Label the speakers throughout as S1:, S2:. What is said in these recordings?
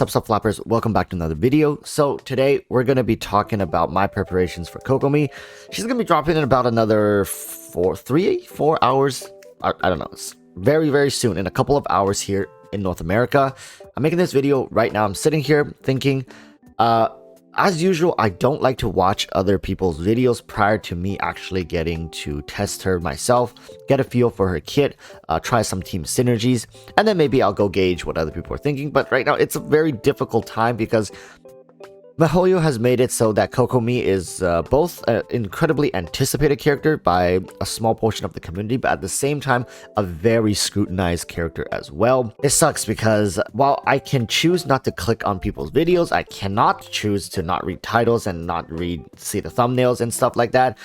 S1: Sup flappers, welcome back to another video. So today we're going to be talking about my preparations for Kokomi. She's going to be dropping in about another 4 hours. I don't know. It's very soon, in a couple of hours here in North America. I'm making this video right now. I'm sitting here thinking, as usual, I don't like to watch other people's videos prior to me actually getting to test her myself, get a feel for her kit, try some team synergies, and then maybe I'll go gauge what other people are thinking. But right now, it's a very difficult time because miHoYo has made it so that Kokomi is both an incredibly anticipated character by a small portion of the community, but at the same time, a very scrutinized character as well. It sucks because while I can choose not to click on people's videos, I cannot choose to not read titles and not see the thumbnails and stuff like that.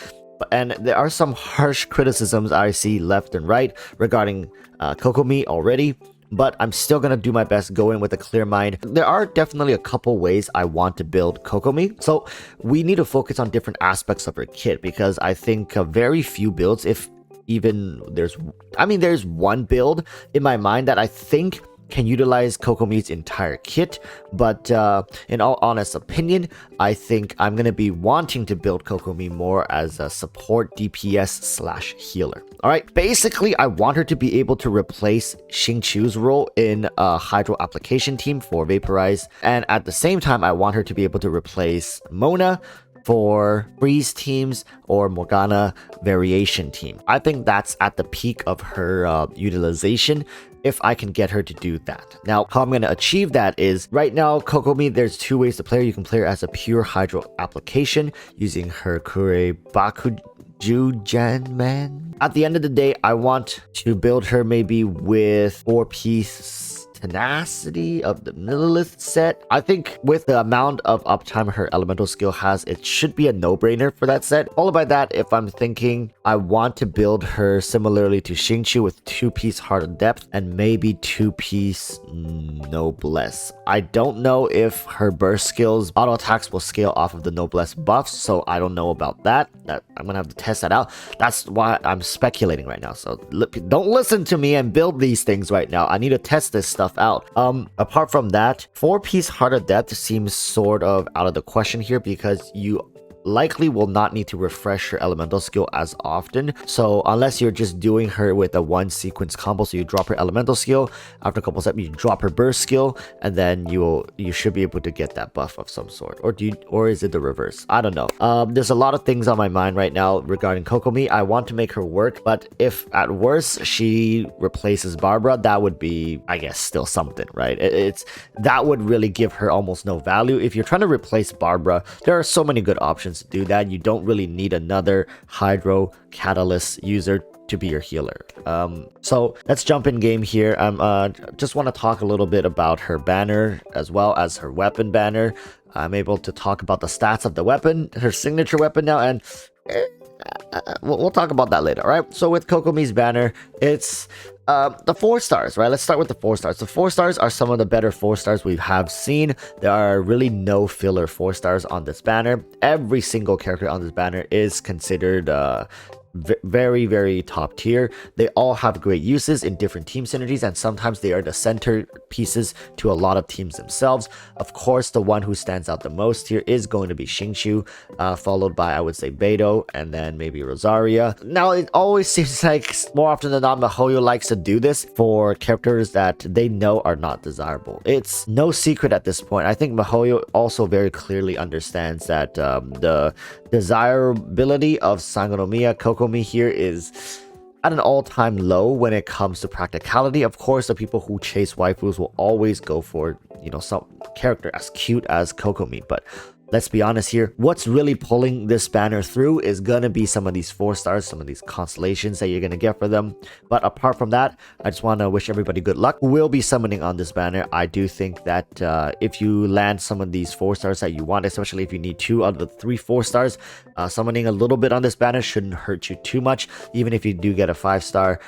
S1: And there are some harsh criticisms I see left and right regarding Kokomi already. But I'm still going to do my best, go in with a clear mind. There are definitely a couple ways I want to build Kokomi. So we need to focus on different aspects of her kit because I think very few builds, if even there's one build in my mind that I think can utilize Kokomi's entire kit, but in all honest opinion, I think I'm going to be wanting to build Kokomi more as a support DPS / healer. Alright, basically I want her to be able to replace Xingqiu's role in a Hydro application team for Vaporize, and at the same time I want her to be able to replace Mona for freeze teams or Morgana variation team. I think that's at the peak of her utilization if I can get her to do that. Now, how I'm going to achieve that is, right now, Kokomi, there's two ways to play her. You can play her as a pure Hydro application using her Kure Bakuju Janman. At the end of the day, I want to build her maybe with 4-piece tenacity of the Millilith set. I think with the amount of uptime her elemental skill has, it should be a no-brainer for that set. Followed by that, if I'm thinking I want to build her similarly to Xingqiu with 2-piece Heart of Depth and maybe 2-piece Noblesse. I don't know if her burst skills, auto attacks will scale off of the Noblesse buffs, so I don't know about that. I'm gonna have to test that out. That's why I'm speculating right now. So don't listen to me and build these things right now. I need to test this stuff out. Apart from that, 4-piece Heart of Depth seems sort of out of the question here because you likely will not need to refresh your elemental skill as often. So unless you're just doing her with a one sequence combo, so you drop her elemental skill, after a couple steps you drop her burst skill, and then you should be able to get that buff of some sort. Or is it the reverse? I don't know. There's a lot of things on my mind right now regarding Kokomi. I want to make her work, but if at worst she replaces Barbara, that would be, I guess, still something, right? That would really give her almost no value. If you're trying to replace Barbara, there are so many good options to do that. You don't really need another Hydro Catalyst user to be your healer. So let's jump in game here. Just want to talk a little bit about her banner as well as her weapon banner. I'm able to talk about the stats of the weapon, her signature weapon now, and we'll talk about that later. All right, so with Kokomi's banner, it's the 4 stars, right? Let's start with the 4 stars. The 4 stars are some of the better 4 stars we have seen. There are really no filler 4 stars on this banner. Every single character on this banner is considered very top tier. They all have great uses in different team synergies, and sometimes they are the center pieces to a lot of teams themselves. Of course, the one who stands out the most here is going to be Xingqiu, followed by, I would say, Beidou, and then maybe Rosaria. Now, it always seems like more often than not, miHoYo likes to do this for characters that they know are not desirable. It's no secret at this point. I think miHoYo also very clearly understands that the desirability of Sangonomiya Kokomi here is at an all-time low when it comes to practicality. Of course, the people who chase waifus will always go for, some character as cute as Kokomi, but let's be honest here, what's really pulling this banner through is gonna be some of these 4 stars, some of these constellations that you're gonna get for them. But apart from that, I just want to wish everybody good luck. We'll be summoning on this banner. I do think that if you land some of these 4 stars that you want, especially if you need 2 out of the 3 4 stars, summoning a little bit on this banner shouldn't hurt you too much. Even if you do get a 5-star,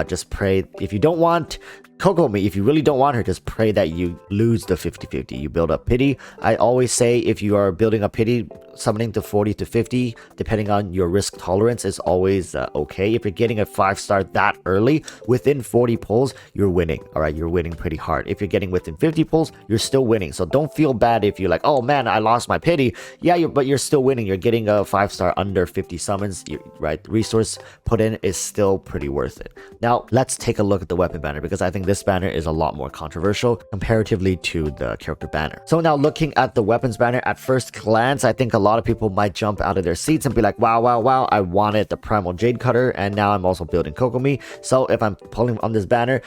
S1: just pray. If you don't want Kokomi, if you really don't want her, just pray that you lose the 50-50. You build up pity. I always say if you are building up pity, summoning to 40 to 50, depending on your risk tolerance, is always okay. If you're getting a 5-star that early, within 40 pulls, you're winning. All right, you're winning pretty hard. If you're getting within 50 pulls, you're still winning. So don't feel bad if you're like, oh man, I lost my pity. Yeah, but you're still winning. You're getting a 5-star under 50 summons, right? Resource put in is still pretty worth it. Now, let's take a look at the weapon banner, because I think this banner is a lot more controversial comparatively to the character banner. So now looking at the weapons banner, at first glance, I think a lot of people might jump out of their seats and be like, wow, I wanted the primal jade cutter, and now I'm also building Kokomi. So if I'm pulling on this banner,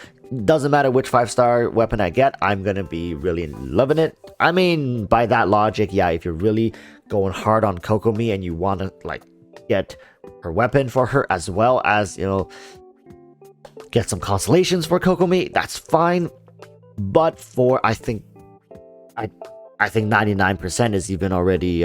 S1: doesn't matter which 5-star weapon I get, I'm gonna be really loving it. I mean, by that logic, yeah, if you're really going hard on Kokomi and you want to like get her weapon for her, as well as, you know, get some constellations for Kokomi, that's fine. But for I think 99% is even already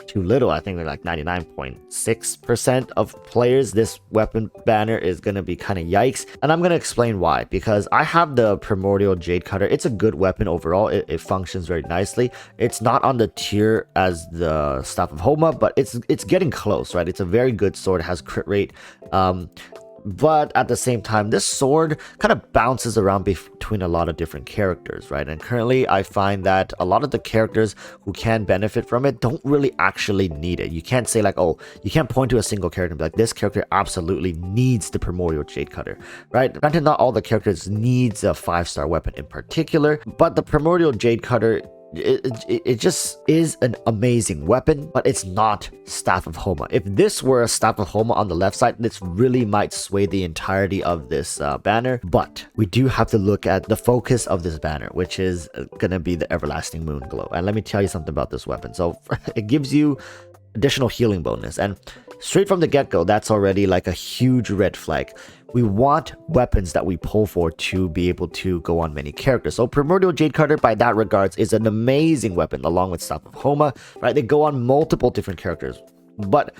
S1: too little. I think they're like 99.6% of players, this weapon banner is going to be kind of yikes. And I'm going to explain why. Because I have the Primordial Jade Cutter. It's a good weapon overall. It functions very nicely. It's not on the tier as the Staff of Homa, but it's getting close, right? It's a very good sword. It has crit rate. But at the same time, this sword kind of bounces around between a lot of different characters, right? And currently, I find that a lot of the characters who can benefit from it don't really actually need it. You can't say like, oh, you can't point to a single character and be like, this character absolutely needs the Primordial Jade Cutter, right? Granted, not all the characters needs a 5-star weapon in particular, but the Primordial Jade Cutter, it just is an amazing weapon, but it's not Staff of Homa. If this were a Staff of Homa on the left side, this really might sway the entirety of this banner. But we do have to look at the focus of this banner, which is gonna be the Everlasting Moon Glow. And let me tell you something about this weapon. So it gives you additional healing bonus, and straight from the get-go, that's already like a huge red flag. We want weapons that we pull for to be able to go on many characters. So Primordial Jade Cutter, by that regards, is an amazing weapon along with Staff of Homa, right? They go on multiple different characters. But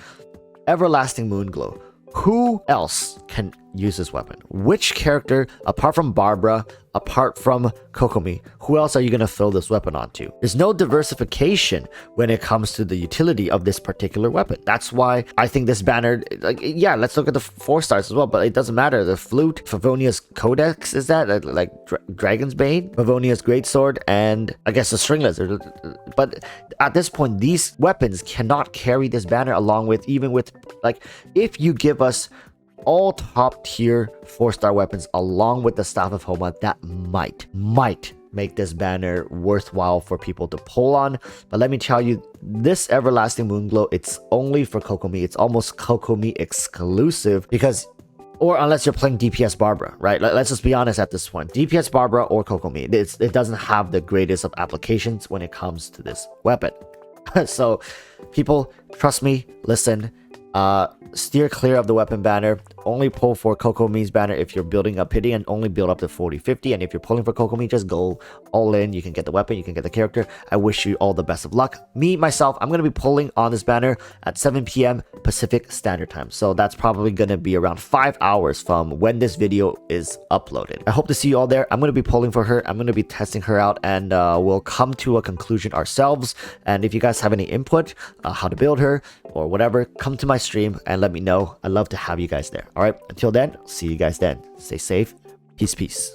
S1: Everlasting Moon Glow, who else can use this weapon? Which character, apart from Barbara, apart from Kokomi, who else are you going to throw this weapon onto? There's no diversification when it comes to the utility of this particular weapon. That's why I think this banner, like, yeah, let's look at the 4-stars as well, but it doesn't matter. The Flute, Favonia's Codex, is that? Like Dragon's Bane, Favonia's Greatsword, and I guess the String Lizard. But at this point, these weapons cannot carry this banner along with, even with, like, if you give us all top tier 4-star weapons along with the Staff of Homa, that might make this banner worthwhile for people to pull on. But let me tell you, this Everlasting Moonglow, it's only for Kokomi. It's almost Kokomi exclusive, because, or unless you're playing DPS Barbara, right? Let's just be honest at this point. DPS Barbara or Kokomi, it doesn't have the greatest of applications when it comes to this weapon. So people, trust me, listen, steer clear of the weapon banner. Only pull for Kokomi's banner if you're building up pity, and only build up to 40-50. And if you're pulling for Kokomi, just go all in. You can get the weapon, you can get the character. I wish you all the best of luck. Me, myself, I'm going to be pulling on this banner at 7 p.m. Pacific Standard Time. So that's probably going to be around 5 hours from when this video is uploaded. I hope to see you all there. I'm going to be pulling for her. I'm going to be testing her out, and we'll come to a conclusion ourselves. And if you guys have any input, how to build her or whatever, come to my stream and let me know. I'd love to have you guys there. All right, until then, see you guys then. Stay safe. Peace.